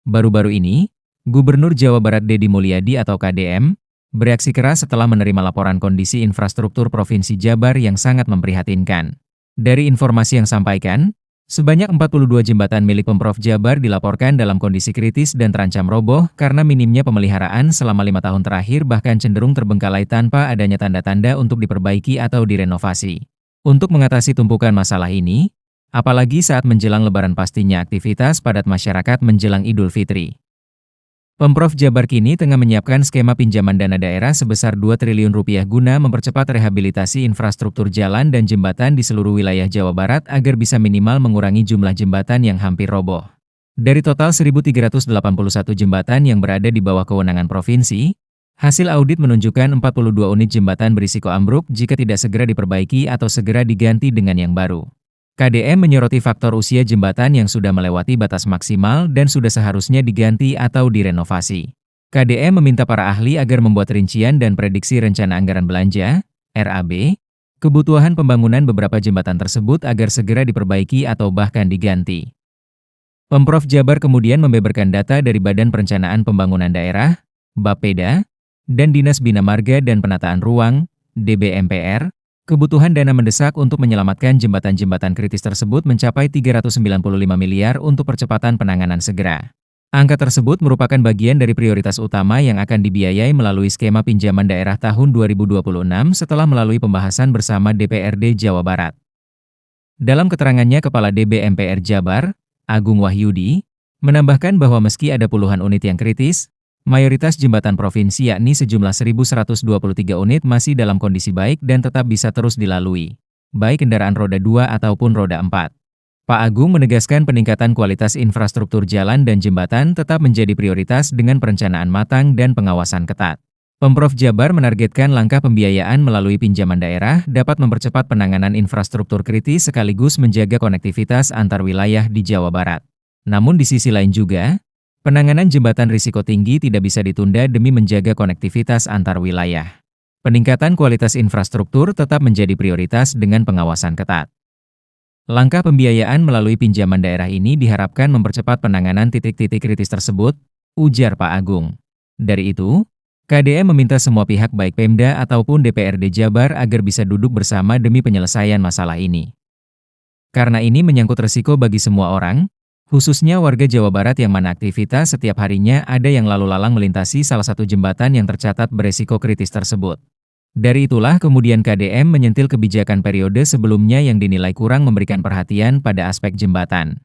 Baru-baru ini, Gubernur Jawa Barat Deddy Mulyadi atau KDM, bereaksi keras setelah menerima laporan kondisi infrastruktur Provinsi Jabar yang sangat memprihatinkan. Dari informasi yang sampaikan, sebanyak 42 jembatan milik Pemprov Jabar dilaporkan dalam kondisi kritis dan terancam roboh karena minimnya pemeliharaan selama 5 tahun terakhir bahkan cenderung terbengkalai tanpa adanya tanda-tanda untuk diperbaiki atau direnovasi. Untuk mengatasi tumpukan masalah ini, apalagi saat menjelang Lebaran pastinya aktivitas padat masyarakat menjelang Idul Fitri. Pemprov Jabar kini tengah menyiapkan skema pinjaman dana daerah sebesar 2 triliun rupiah guna mempercepat rehabilitasi infrastruktur jalan dan jembatan di seluruh wilayah Jawa Barat agar bisa minimal mengurangi jumlah jembatan yang hampir roboh. Dari total 1.381 jembatan yang berada di bawah kewenangan provinsi, hasil audit menunjukkan 42 unit jembatan berisiko ambruk jika tidak segera diperbaiki atau segera diganti dengan yang baru. KDM menyoroti faktor usia jembatan yang sudah melewati batas maksimal dan sudah seharusnya diganti atau direnovasi. KDM meminta para ahli agar membuat rincian dan prediksi rencana anggaran belanja, RAB, kebutuhan pembangunan beberapa jembatan tersebut agar segera diperbaiki atau bahkan diganti. Pemprov Jabar kemudian membeberkan data dari Badan Perencanaan Pembangunan Daerah, Bapeda, dan Dinas Bina Marga dan Penataan Ruang, DBMPR, kebutuhan dana mendesak untuk menyelamatkan jembatan-jembatan kritis tersebut mencapai 395 miliar untuk percepatan penanganan segera. Angka tersebut merupakan bagian dari prioritas utama yang akan dibiayai melalui skema pinjaman daerah tahun 2026 setelah melalui pembahasan bersama DPRD Jawa Barat. Dalam keterangannya Kepala DBMPR Jabar, Agung Wahyudi, menambahkan bahwa meski ada puluhan unit yang kritis, mayoritas jembatan provinsi yakni sejumlah 1.123 unit masih dalam kondisi baik dan tetap bisa terus dilalui, baik kendaraan roda 2 ataupun roda 4. Pak Agung menegaskan peningkatan kualitas infrastruktur jalan dan jembatan tetap menjadi prioritas dengan perencanaan matang dan pengawasan ketat. Pemprov Jabar menargetkan langkah pembiayaan melalui pinjaman daerah dapat mempercepat penanganan infrastruktur kritis sekaligus menjaga konektivitas antar wilayah di Jawa Barat. Namun di sisi lain juga, penanganan jembatan risiko tinggi tidak bisa ditunda demi menjaga konektivitas antar wilayah. Peningkatan kualitas infrastruktur tetap menjadi prioritas dengan pengawasan ketat. Langkah pembiayaan melalui pinjaman daerah ini diharapkan mempercepat penanganan titik-titik kritis tersebut, ujar Pak Agung. Dari itu, KDM meminta semua pihak baik Pemda ataupun DPRD Jabar agar bisa duduk bersama demi penyelesaian masalah ini. Karena ini menyangkut resiko bagi semua orang, khususnya warga Jawa Barat yang mana aktivitas setiap harinya ada yang lalu lalang melintasi salah satu jembatan yang tercatat beresiko kritis tersebut. Dari itulah kemudian KDM menyentil kebijakan periode sebelumnya yang dinilai kurang memberikan perhatian pada aspek jembatan.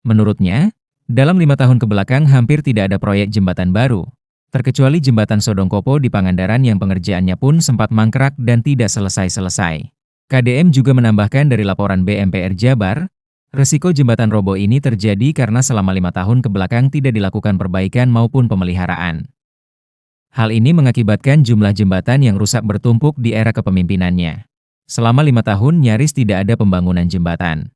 Menurutnya, dalam 5 tahun kebelakang hampir tidak ada proyek jembatan baru, terkecuali jembatan Sodongkopo di Pangandaran yang pengerjaannya pun sempat mangkrak dan tidak selesai-selesai. KDM juga menambahkan dari laporan BMPR Jabar, resiko jembatan roboh ini terjadi karena selama 5 tahun kebelakang tidak dilakukan perbaikan maupun pemeliharaan. Hal ini mengakibatkan jumlah jembatan yang rusak bertumpuk di era kepemimpinannya. Selama 5 tahun nyaris tidak ada pembangunan jembatan.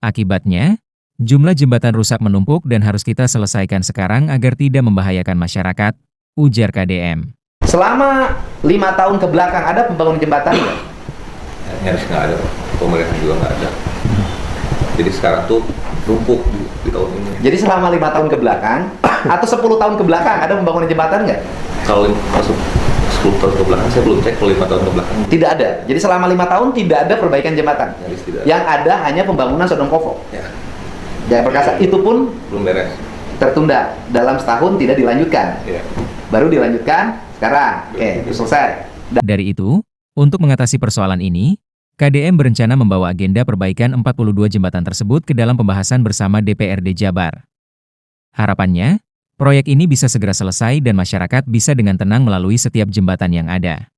Akibatnya, jumlah jembatan rusak menumpuk dan harus kita selesaikan sekarang agar tidak membahayakan masyarakat, ujar KDM. Selama 5 tahun ke belakang ada pembangunan jembatan nggak? Nyaris nggak ada, pemerintah juga nggak ada. Jadi sekarang tuh numpuk di tahun ini. Jadi selama 5 tahun ke belakang atau 10 tahun ke belakang ada pembangunan jembatan nggak? Kalau masuk 10 tahun ke belakang saya belum cek, kalau 5 tahun ke belakang tidak ada. Jadi selama 5 tahun tidak ada perbaikan jembatan. nyaris tidak. Yang ada hanya pembangunan Sodongkopo. Ya, Jaya Perkasa itu pun belum beres. tertunda dalam setahun tidak dilanjutkan. Ya. Baru dilanjutkan sekarang. Oke, itu selesai. Dari itu, untuk mengatasi persoalan ini, KDM berencana membawa agenda perbaikan 42 jembatan tersebut ke dalam pembahasan bersama DPRD Jabar. Harapannya, proyek ini bisa segera selesai dan masyarakat bisa dengan tenang melalui setiap jembatan yang ada.